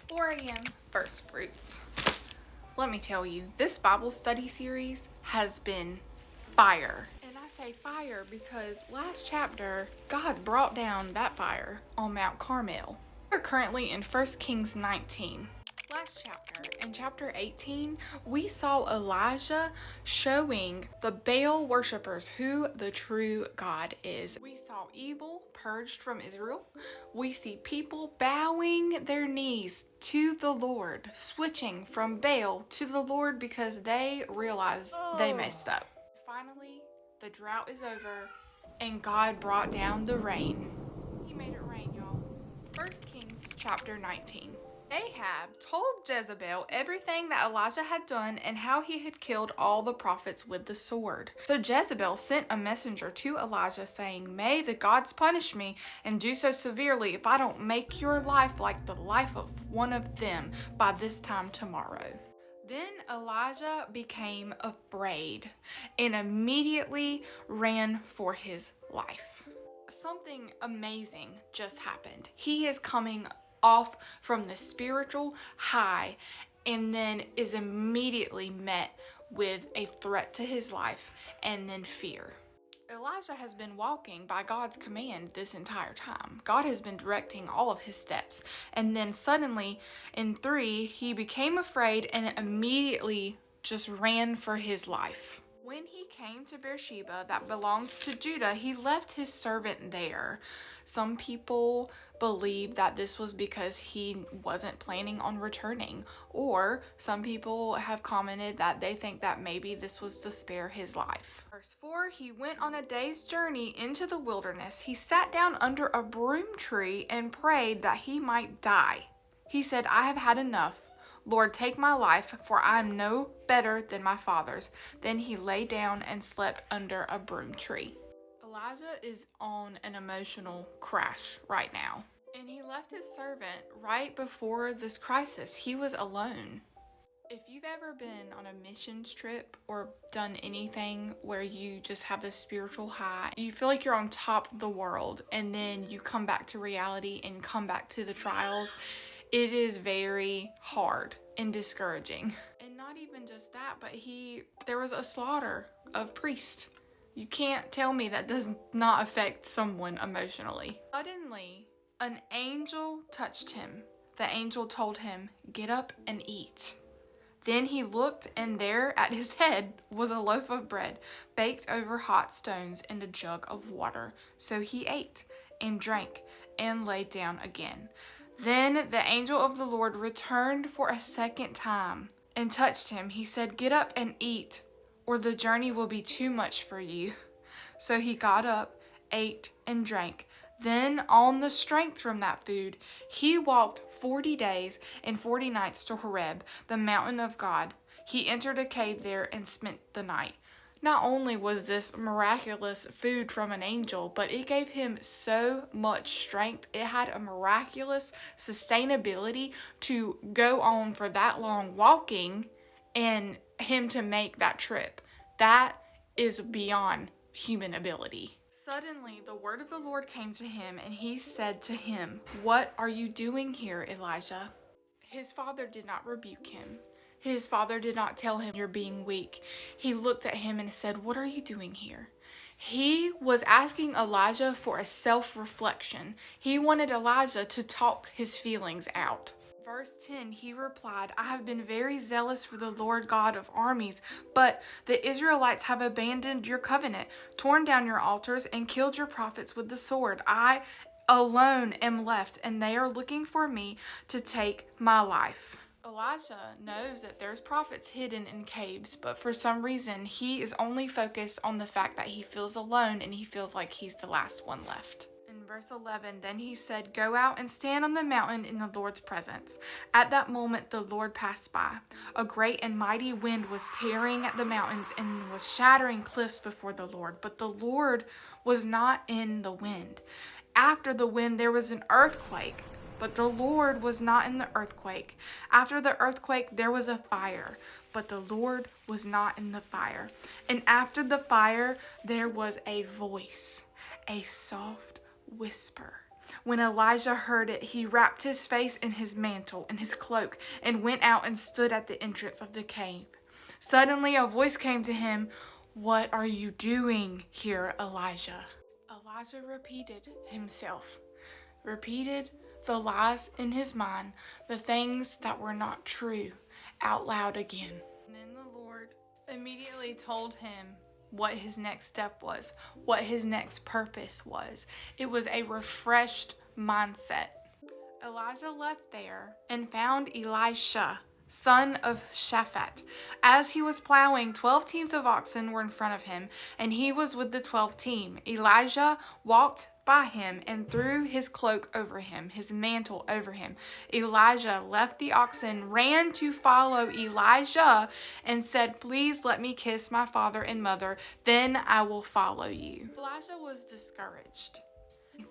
4 a.m. First Fruits. Let me tell you, this Bible study series has been fire. And I say fire because last chapter, God brought down that fire on Mount Carmel. We're currently in 1 Kings 19. Last chapter, in chapter 18, we saw Elijah showing the Baal worshippers who the true God is. We saw evil purged from Israel. We see people bowing their knees to the Lord, switching from Baal to the Lord because they realized they messed up. Finally, the drought is over and God brought down the rain. He made it rain, y'all. 1 Kings chapter 19. Ahab told Jezebel everything that Elijah had done and how he had killed all the prophets with the sword. So Jezebel sent a messenger to Elijah saying, "May the gods punish me and do so severely if I don't make your life like the life of one of them by this time tomorrow." Then Elijah became afraid and immediately ran for his life. Something amazing just happened. He is coming off from the spiritual high and then is immediately met with a threat to his life and then fear. Elijah has been walking by God's command this entire time. God has been directing all of his steps. And then suddenly in 3, he became afraid and immediately just ran for his life. When he came to Beersheba that belonged to Judah, he left his servant there. Some people believe that this was because he wasn't planning on returning, or some people have commented that they think that maybe this was to spare his life. Verse 4, he went on a day's journey into the wilderness. He sat down under a broom tree and prayed that he might die. He said, "I have had enough. Lord, take my life, for I am no better than my fathers." Then he lay down and slept under a broom tree. Elijah is on an emotional crash right now. And he left his servant right before this crisis. He was alone. If you've ever been on a missions trip or done anything where you just have this spiritual high, you feel like you're on top of the world, and then you come back to reality and come back to the trials, it is very hard and discouraging. And not even just that, but there was a slaughter of priests. You can't tell me that does not affect someone emotionally. Suddenly, an angel touched him. The angel told him, "Get up and eat." Then he looked, and there at his head was a loaf of bread baked over hot stones and a jug of water. So he ate and drank and lay down again. Then the angel of the Lord returned for a second time and touched him. He said, "Get up and eat, or the journey will be too much for you." So he got up, ate, and drank. Then, on the strength from that food, he walked 40 days and 40 nights to Horeb, the mountain of God. He entered a cave there and spent the night. Not only was this miraculous food from an angel, but it gave him so much strength. It had a miraculous sustainability to go on for that long walking and him to make that trip. That is beyond human ability. Suddenly, the word of the Lord came to him, and he said to him, "What are you doing here, Elijah?" His father did not rebuke him. His father did not tell him, "You're being weak." He looked at him and said, "What are you doing here?" He was asking Elijah for a self-reflection. He wanted Elijah to talk his feelings out. Verse 10, he replied, "I have been very zealous for the Lord God of armies, but the Israelites have abandoned your covenant, torn down your altars, and killed your prophets with the sword. I alone am left, and they are looking for me to take my life." Elijah knows that there's prophets hidden in caves, but for some reason, he is only focused on the fact that he feels alone and he feels like he's the last one left. In verse 11, then he said, "Go out and stand on the mountain in the Lord's presence." At that moment, the Lord passed by. A great and mighty wind was tearing at the mountains and was shattering cliffs before the Lord, but the Lord was not in the wind. After the wind, there was an earthquake, but the Lord was not in the earthquake. After the earthquake, there was a fire, but the Lord was not in the fire. And after the fire, there was a voice, a soft whisper. When Elijah heard it, he wrapped his face in his mantle and his cloak and went out and stood at the entrance of the cave. Suddenly a voice came to him, "What are you doing here, Elijah?" Elijah repeated the lies in his mind, the things that were not true, out loud again. And then the Lord immediately told him what his next step was, what his next purpose was. It was a refreshed mindset. Elijah left there and found Elisha, son of Shaphat. As he was plowing, 12 teams of oxen were in front of him, and he was with the 12th team. Elijah walked by him and threw his cloak over him, his mantle over him. Elijah left the oxen, ran to follow Elijah, and said, "Please let me kiss my father and mother, then I will follow you." Elijah was discouraged.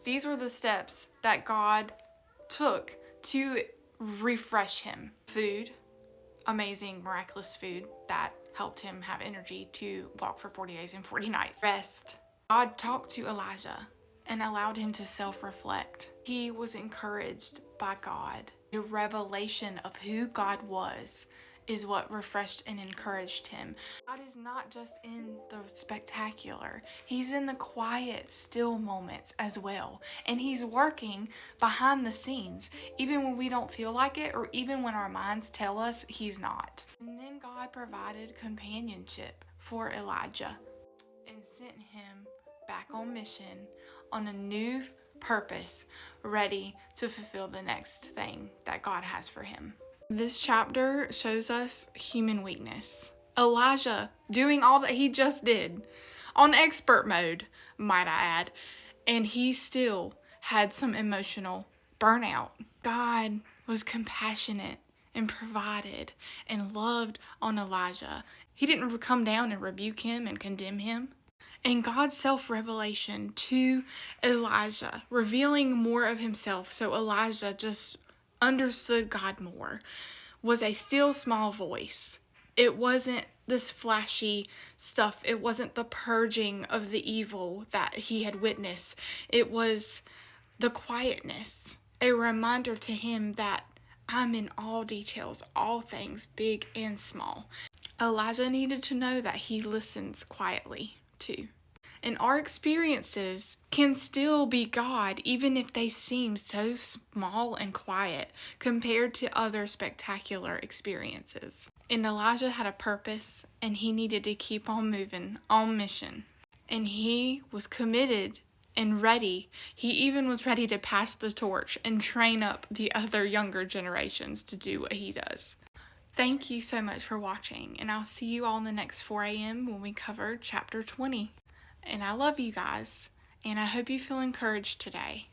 These were the steps that God took to refresh him. Food, amazing, miraculous food that helped him have energy to walk for 40 days and 40 nights. Rest. God talked to Elijah and allowed him to self-reflect. He was encouraged by God. The revelation of who God was is what refreshed and encouraged him. God is not just in the spectacular. He's in the quiet, still moments as well. And he's working behind the scenes, even when we don't feel like it, or even when our minds tell us he's not. And then God provided companionship for Elijah and sent him back on mission, on a new purpose, ready to fulfill the next thing that God has for him. This chapter shows us human weakness. Elijah doing all that he just did on expert mode, might I add, and he still had some emotional burnout. God was compassionate and provided and loved on Elijah. He didn't come down and rebuke him and condemn him. And God's self-revelation to Elijah, revealing more of himself so Elijah just understood God more, was a still small voice. It wasn't this flashy stuff. It wasn't the purging of the evil that he had witnessed. It was the quietness, a reminder to him that I'm in all details, all things, big and small. Elijah needed to know that he listens quietly too. And our experiences can still be God, even if they seem so small and quiet compared to other spectacular experiences. And Elijah had a purpose, and he needed to keep on moving, on mission. And he was committed and ready. He even was ready to pass the torch and train up the other younger generations to do what he does. Thank you so much for watching, and I'll see you all in the next 4 a.m. when we cover chapter 20. And I love you guys, and I hope you feel encouraged today.